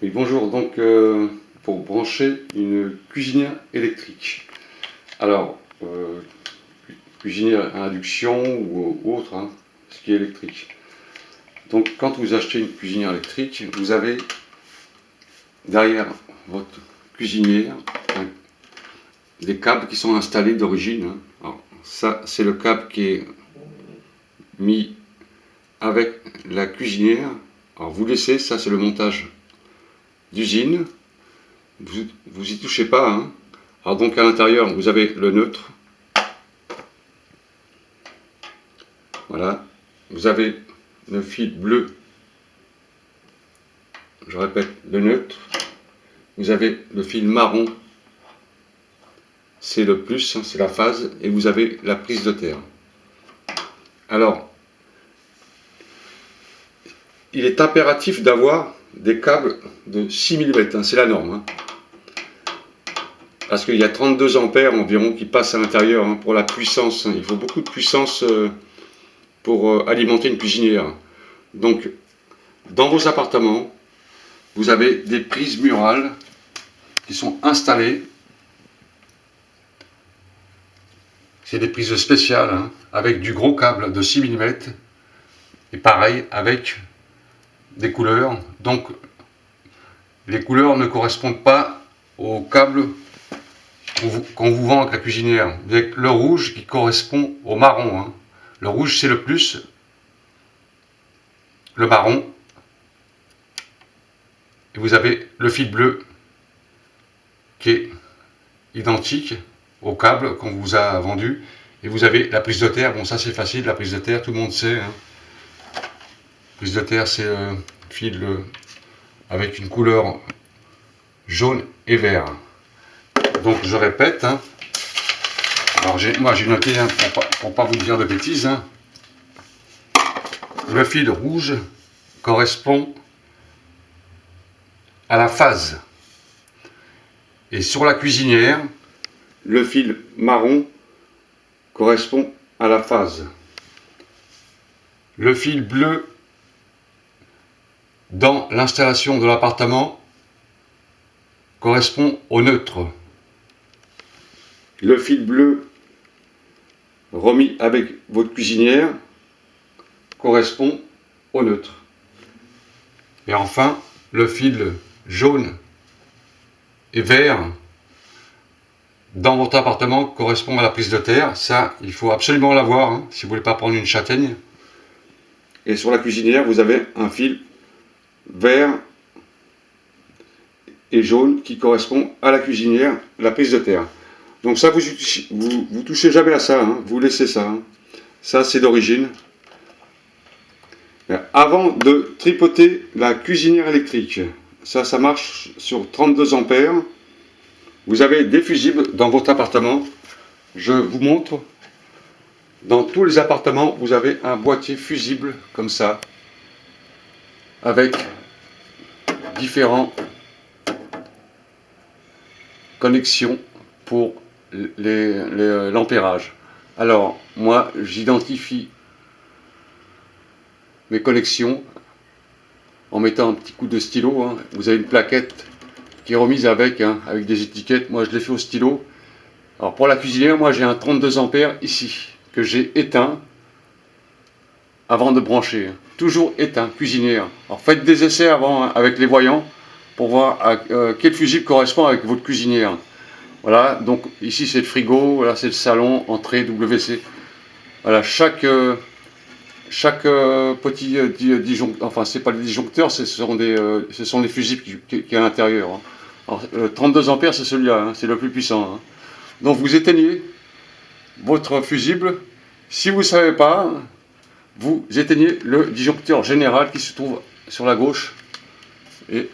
Oui, bonjour, donc pour brancher une cuisinière électrique. Alors, cuisinière à induction ou autre, hein, ce qui est électrique. Donc quand vous achetez une cuisinière électrique, vous avez derrière votre cuisinière des câbles qui sont installés d'origine. Hein. Alors, ça, c'est le câble qui est mis avec la cuisinière. Alors vous laissez, ça c'est le montage d'usine. Vous y touchez pas. Hein. Alors donc à l'intérieur, vous avez le neutre. Voilà. Vous avez le fil bleu. Je répète, le neutre. Vous avez le fil marron. C'est le plus, c'est la phase. Et vous avez la prise de terre. Alors, il est impératif d'avoir des câbles de 6 mm. Hein, c'est la norme. Hein. Parce qu'il y a 32 ampères environ qui passent à l'intérieur hein, pour la puissance. Il faut beaucoup de puissance pour alimenter une cuisinière. Donc, dans vos appartements, vous avez des prises murales qui sont installées. C'est des prises spéciales hein, avec du gros câble de 6 mm. Et pareil avec des couleurs. Donc, les couleurs ne correspondent pas aux câbles qu'on vous vend avec la cuisinière. Vous avez le rouge qui correspond au marron. Hein. Le rouge c'est le plus, le marron, et vous avez le fil bleu qui est identique au câble qu'on vous a vendu, et vous avez la prise de terre. Bon, ça c'est facile, la prise de terre, tout le monde sait. Hein. Prise de terre, c'est le fil avec une couleur jaune et vert. Donc je répète. Hein. Alors moi j'ai noté hein, pour pas vous dire de bêtises. Hein. Le fil rouge correspond à la phase. Et sur la cuisinière, le fil marron correspond à la phase. Le fil bleu dans l'installation de l'appartement correspond au neutre. Le fil bleu remis avec votre cuisinière correspond au neutre. Et enfin, le fil jaune et vert dans votre appartement correspond à la prise de terre. Ça, il faut absolument l'avoir hein, si vous ne voulez pas prendre une châtaigne. Et sur la cuisinière, vous avez un fil vert et jaune qui correspond à la cuisinière, la prise de terre. Donc ça, vous touchez jamais à ça, hein, vous laissez ça. Hein. Ça, c'est d'origine. Avant de tripoter la cuisinière électrique, ça marche sur 32 ampères. Vous avez des fusibles dans votre appartement. Je vous montre. Dans tous les appartements, vous avez un boîtier fusible comme ça, avec différentes connexions pour l'ampérage. Alors, moi, j'identifie mes connexions en mettant un petit coup de stylo. Hein. Vous avez une plaquette qui est remise avec, hein, avec des étiquettes. Moi, je l'ai fait au stylo. Alors, pour la cuisinière, moi, j'ai un 32 ampères ici, que j'ai éteint avant de brancher. Toujours éteint, cuisinière. Alors, faites des essais avant hein, avec les voyants pour voir quel fusible correspond avec votre cuisinière. Voilà, donc ici c'est le frigo, voilà c'est le salon, entrée, WC. Voilà, chaque petit disjoncteur, enfin c'est pas des disjoncteurs, ce sont des fusibles qui est à l'intérieur. Hein. Alors, 32 ampères c'est celui-là, hein, c'est le plus puissant. Hein. Donc vous éteignez votre fusible. Si vous ne savez pas, vous éteignez le disjoncteur général qui se trouve sur la gauche. Et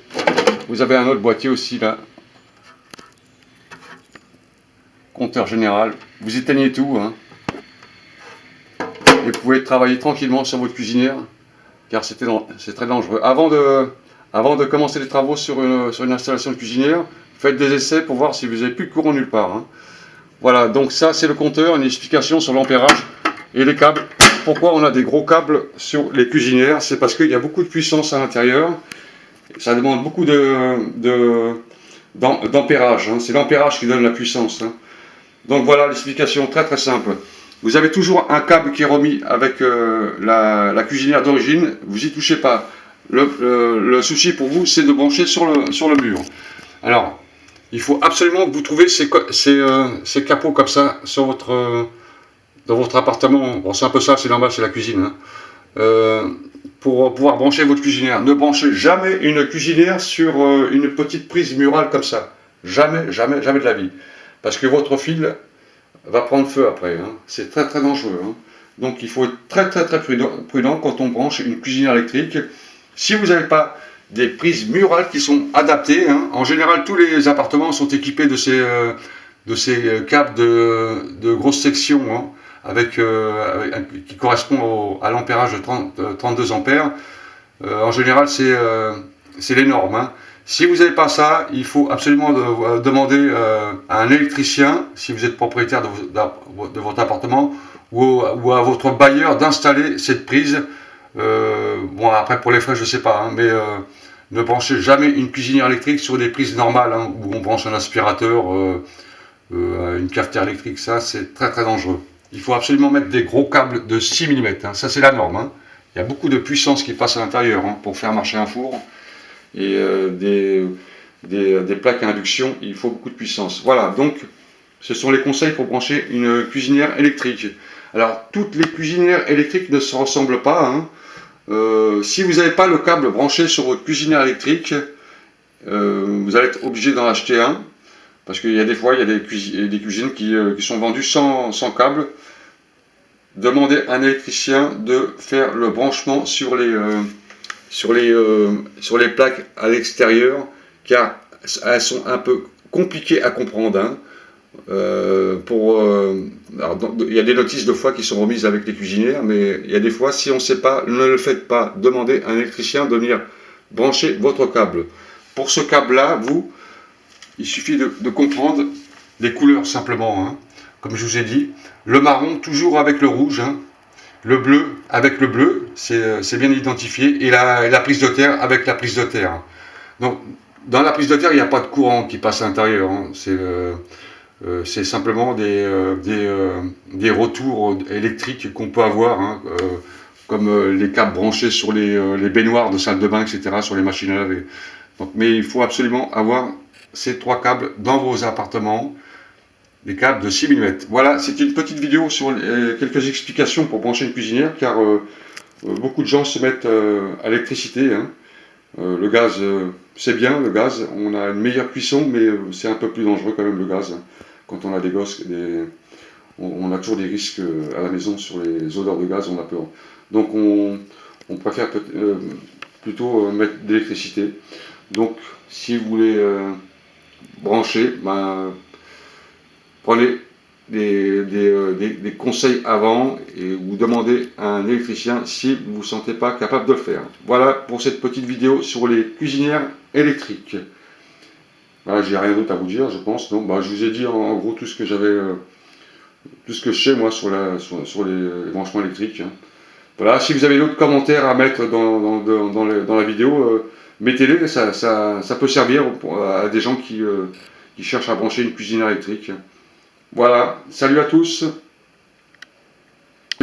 vous avez un autre boîtier aussi là. Compteur général. Vous éteignez tout. Hein. Et vous pouvez travailler tranquillement sur votre cuisinière, car c'est très dangereux. Avant de commencer les travaux sur une installation de cuisinière, faites des essais pour voir si vous n'avez plus de courant nulle part. Hein. Voilà, donc ça c'est le compteur, une explication sur l'ampérage et les câbles. Pourquoi on a des gros câbles sur les cuisinières? C'est parce qu'il y a beaucoup de puissance à l'intérieur Ça demande beaucoup d'ampérage, hein. C'est l'ampérage qui donne la puissance, hein. Donc voilà l'explication très très simple. Vous avez toujours un câble qui est remis avec la cuisinière d'origine, vous y touchez pas. Le souci pour vous, c'est de brancher sur le mur. Alors, il faut absolument que vous trouviez ces capots comme ça sur dans votre appartement. Bon, c'est un peu ça, c'est normal, c'est la cuisine, hein. Pour pouvoir brancher votre cuisinière. Ne branchez jamais une cuisinière sur une petite prise murale comme ça. Jamais, jamais, jamais de la vie. Parce que votre fil va prendre feu après, hein. C'est très très dangereux, hein. Donc il faut être très très très prudent quand on branche une cuisinière électrique. Si vous n'avez pas des prises murales qui sont adaptées, hein, en général tous les appartements sont équipés de ces câbles de grosse section, hein, qui correspond à l'ampérage de 32 ampères. En général c'est les normes, hein. Si vous n'avez pas ça, il faut absolument demander à un électricien, si vous êtes propriétaire de votre appartement, ou à votre bailleur d'installer cette prise. Bon, après pour les frais je ne sais pas, hein, mais ne branchez jamais une cuisinière électrique sur des prises normales, hein, où on branche un aspirateur, une cafetière électrique. Ça c'est très très dangereux. Il faut absolument mettre des gros câbles de 6 mm, hein. Ça c'est la norme, hein. Il y a beaucoup de puissance qui passe à l'intérieur, hein, pour faire marcher un four. Et des plaques à induction, il faut beaucoup de puissance. Voilà, donc ce sont les conseils pour brancher une cuisinière électrique. Alors, toutes les cuisinières électriques ne se ressemblent pas, hein. Si vous n'avez pas le câble branché sur votre cuisinière électrique, vous allez être obligé d'en acheter un, parce qu'il y a des fois, il y a des cuisines qui sont vendues sans câble. Demandez à un électricien de faire le branchement sur les plaques à l'extérieur, car elles sont un peu compliquées à comprendre, hein. Il y a des notices de fois qui sont remises avec les cuisinières, mais il y a des fois, si on ne sait pas, ne le faites pas. Demandez à un électricien de venir brancher votre câble. Pour ce câble-là, il suffit de comprendre les couleurs simplement, hein. Comme je vous ai dit, le marron toujours avec le rouge, hein. Le bleu avec le bleu, c'est bien identifié, et la prise de terre avec la prise de terre. Donc, dans la prise de terre, il n'y a pas de courant qui passe à l'intérieur, hein. C'est simplement des retours électriques qu'on peut avoir, hein, comme les câbles branchés sur les baignoires de salle de bain, etc., sur les machines à laver. Donc, mais il faut absolument avoir ces 3 câbles dans vos appartements. Des câbles de 6 mm. Voilà, c'est une petite vidéo sur quelques explications pour brancher une cuisinière, car beaucoup de gens se mettent à l'électricité, hein. Le gaz, c'est bien, le gaz, on a une meilleure cuisson, mais c'est un peu plus dangereux quand même le gaz, hein. Quand on a des gosses, on a toujours des risques à la maison sur les odeurs de gaz, on a peur. Donc on préfère plutôt mettre de l'électricité. Donc si vous voulez brancher, prenez des conseils avant et vous demandez à un électricien si vous ne vous sentez pas capable de le faire. Voilà pour cette petite vidéo sur les cuisinières électriques. Voilà, j'ai rien d'autre à vous dire, je pense. Donc, je vous ai dit en gros tout ce que j'avais, tout ce que je sais moi sur les branchements électriques, hein. Voilà, si vous avez d'autres commentaires à mettre dans la vidéo, mettez-les, ça peut servir à des gens qui cherchent à brancher une cuisinière électrique. Voilà, salut à tous!